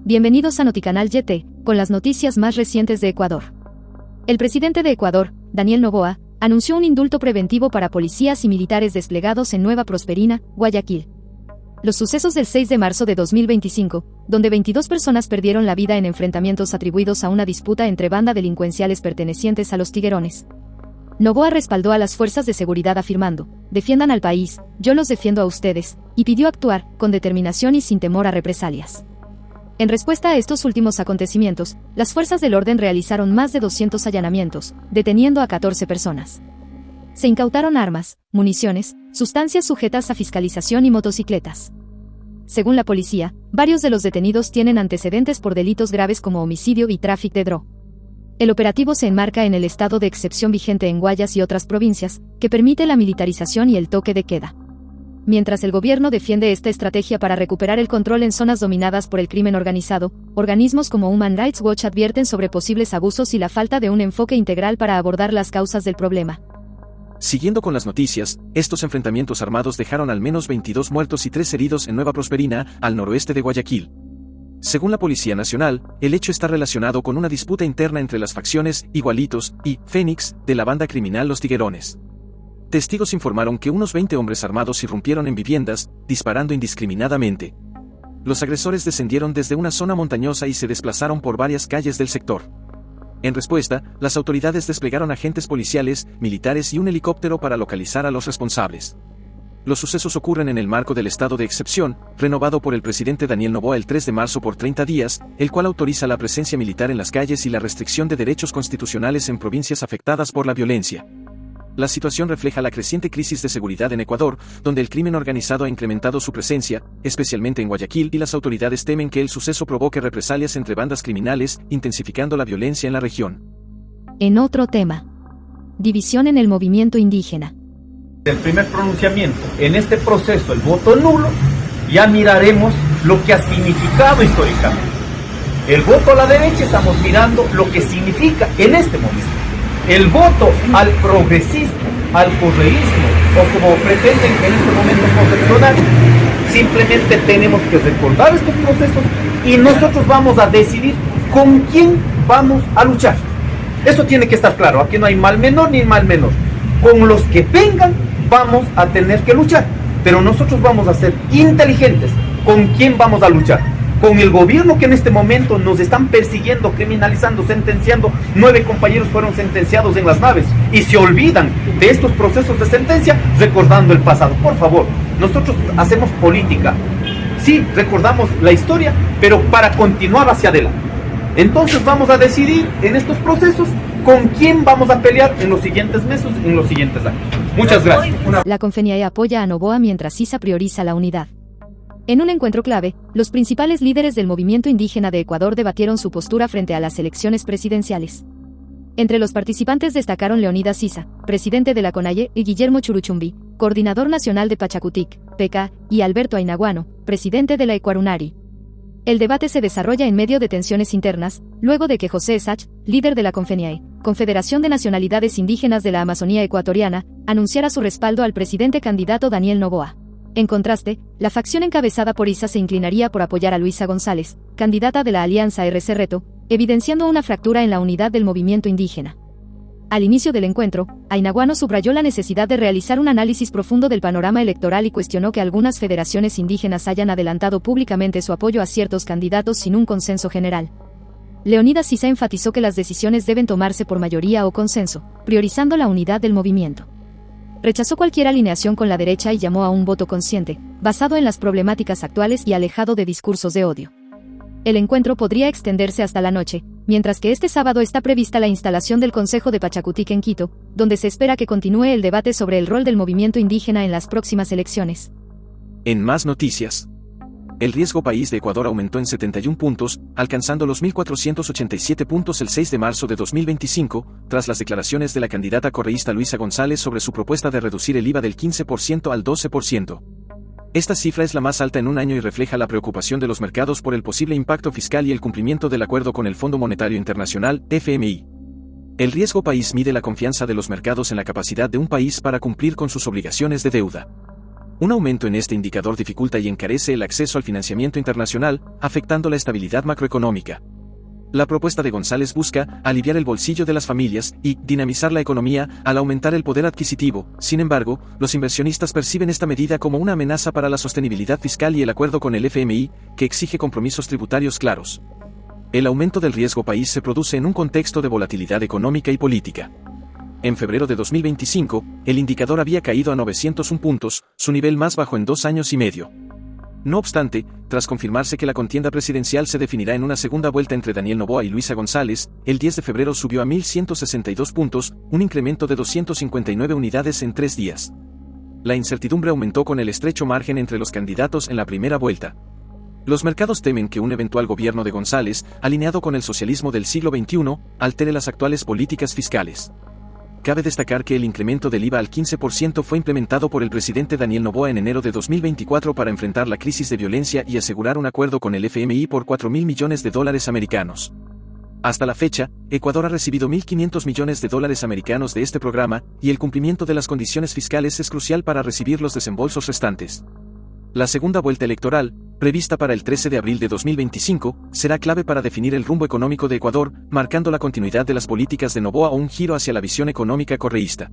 Bienvenidos a Noticanal YT, con las noticias más recientes de Ecuador. El presidente de Ecuador, Daniel Noboa, anunció un indulto preventivo para policías y militares desplegados en Nueva Prosperina, Guayaquil. Los sucesos del 6 de marzo de 2025, donde 22 personas perdieron la vida en enfrentamientos atribuidos a una disputa entre bandas delincuenciales pertenecientes a los Tiguerones. Noboa respaldó a las fuerzas de seguridad afirmando: defiendan al país, yo los defiendo a ustedes, y pidió actuar con determinación y sin temor a represalias. En respuesta a estos últimos acontecimientos, las fuerzas del orden realizaron más de 200 allanamientos, deteniendo a 14 personas. Se incautaron armas, municiones, sustancias sujetas a fiscalización y motocicletas. Según la policía, varios de los detenidos tienen antecedentes por delitos graves como homicidio y tráfico de droga. El operativo se enmarca en el estado de excepción vigente en Guayas y otras provincias, que permite la militarización y el toque de queda. Mientras el gobierno defiende esta estrategia para recuperar el control en zonas dominadas por el crimen organizado, organismos como Human Rights Watch advierten sobre posibles abusos y la falta de un enfoque integral para abordar las causas del problema. Siguiendo con las noticias, estos enfrentamientos armados dejaron al menos 22 muertos y 3 heridos en Nueva Prosperina, al noroeste de Guayaquil. Según la Policía Nacional, el hecho está relacionado con una disputa interna entre las facciones Igualitos y Fénix de la banda criminal Los Tiguerones. Testigos informaron que unos 20 hombres armados irrumpieron en viviendas, disparando indiscriminadamente. Los agresores descendieron desde una zona montañosa y se desplazaron por varias calles del sector. En respuesta, las autoridades desplegaron agentes policiales, militares y un helicóptero para localizar a los responsables. Los sucesos ocurren en el marco del estado de excepción, renovado por el presidente Daniel Noboa el 3 de marzo por 30 días, el cual autoriza la presencia militar en las calles y la restricción de derechos constitucionales en provincias afectadas por la violencia. La situación refleja la creciente crisis de seguridad en Ecuador, donde el crimen organizado ha incrementado su presencia, especialmente en Guayaquil, y las autoridades temen que el suceso provoque represalias entre bandas criminales, intensificando la violencia en la región. En otro tema, división en el movimiento indígena. El primer pronunciamiento en este proceso, el voto nulo, ya miraremos lo que ha significado históricamente. El voto a la derecha estamos mirando lo que significa en este momento. El voto al progresismo, al correísmo, o como pretenden en este momento concepcionar, simplemente tenemos que recordar estos procesos y nosotros vamos a decidir con quién vamos a luchar. Eso tiene que estar claro, aquí no hay mal menor ni mal menor. Con los que vengan vamos a tener que luchar, pero nosotros vamos a ser inteligentes. ¿Con quién vamos a luchar? Con el gobierno que en este momento nos están persiguiendo, criminalizando, sentenciando. 9 compañeros fueron sentenciados en las naves y se olvidan de estos procesos de sentencia recordando el pasado. Por favor, nosotros hacemos política. Sí, recordamos la historia, pero para continuar hacia adelante. Entonces vamos a decidir en estos procesos con quién vamos a pelear en los siguientes meses, en los siguientes años. Muchas gracias. La CONFENIAE apoya a Noboa mientras ISA prioriza la unidad. En un encuentro clave, los principales líderes del movimiento indígena de Ecuador debatieron su postura frente a las elecciones presidenciales. Entre los participantes destacaron Leonidas Issa, presidente de la CONAIE, y Guillermo Churuchumbi, coordinador nacional de Pachacutic, PK, y Alberto Ainaguano, presidente de la Ecuarunari. El debate se desarrolla en medio de tensiones internas, luego de que José Sach, líder de la CONFENIAE, Confederación de Nacionalidades Indígenas de la Amazonía Ecuatoriana, anunciara su respaldo al presidente candidato Daniel Noboa. En contraste, la facción encabezada por ISA se inclinaría por apoyar a Luisa González, candidata de la Alianza RC Reto, evidenciando una fractura en la unidad del movimiento indígena. Al inicio del encuentro, Ainaguano subrayó la necesidad de realizar un análisis profundo del panorama electoral y cuestionó que algunas federaciones indígenas hayan adelantado públicamente su apoyo a ciertos candidatos sin un consenso general. Leonidas Issa enfatizó que las decisiones deben tomarse por mayoría o consenso, priorizando la unidad del movimiento. Rechazó cualquier alineación con la derecha y llamó a un voto consciente, basado en las problemáticas actuales y alejado de discursos de odio. El encuentro podría extenderse hasta la noche, mientras que este sábado está prevista la instalación del Consejo de Pachacutic en Quito, donde se espera que continúe el debate sobre el rol del movimiento indígena en las próximas elecciones. En más noticias. El riesgo país de Ecuador aumentó en 71 puntos, alcanzando los 1.487 puntos el 6 de marzo de 2025, tras las declaraciones de la candidata correísta Luisa González sobre su propuesta de reducir el IVA del 15% al 12%. Esta cifra es la más alta en un año y refleja la preocupación de los mercados por el posible impacto fiscal y el cumplimiento del acuerdo con el Fondo Monetario Internacional, FMI. El riesgo país mide la confianza de los mercados en la capacidad de un país para cumplir con sus obligaciones de deuda. Un aumento en este indicador dificulta y encarece el acceso al financiamiento internacional, afectando la estabilidad macroeconómica. La propuesta de González busca aliviar el bolsillo de las familias y dinamizar la economía al aumentar el poder adquisitivo. Sin embargo, los inversionistas perciben esta medida como una amenaza para la sostenibilidad fiscal y el acuerdo con el FMI, que exige compromisos tributarios claros. El aumento del riesgo país se produce en un contexto de volatilidad económica y política. En febrero de 2025, el indicador había caído a 901 puntos, su nivel más bajo en 2 años y medio. No obstante, tras confirmarse que la contienda presidencial se definirá en una segunda vuelta entre Daniel Noboa y Luisa González, el 10 de febrero subió a 1.162 puntos, un incremento de 259 unidades en 3 días. La incertidumbre aumentó con el estrecho margen entre los candidatos en la primera vuelta. Los mercados temen que un eventual gobierno de González, alineado con el socialismo del siglo XXI, altere las actuales políticas fiscales. Cabe destacar que el incremento del IVA al 15% fue implementado por el presidente Daniel Noboa en enero de 2024 para enfrentar la crisis de violencia y asegurar un acuerdo con el FMI por $4.000 millones americanos. Hasta la fecha, Ecuador ha recibido $1.500 millones americanos de este programa, y el cumplimiento de las condiciones fiscales es crucial para recibir los desembolsos restantes. La segunda vuelta electoral, prevista para el 13 de abril de 2025, será clave para definir el rumbo económico de Ecuador, marcando la continuidad de las políticas de Noboa o un giro hacia la visión económica correísta.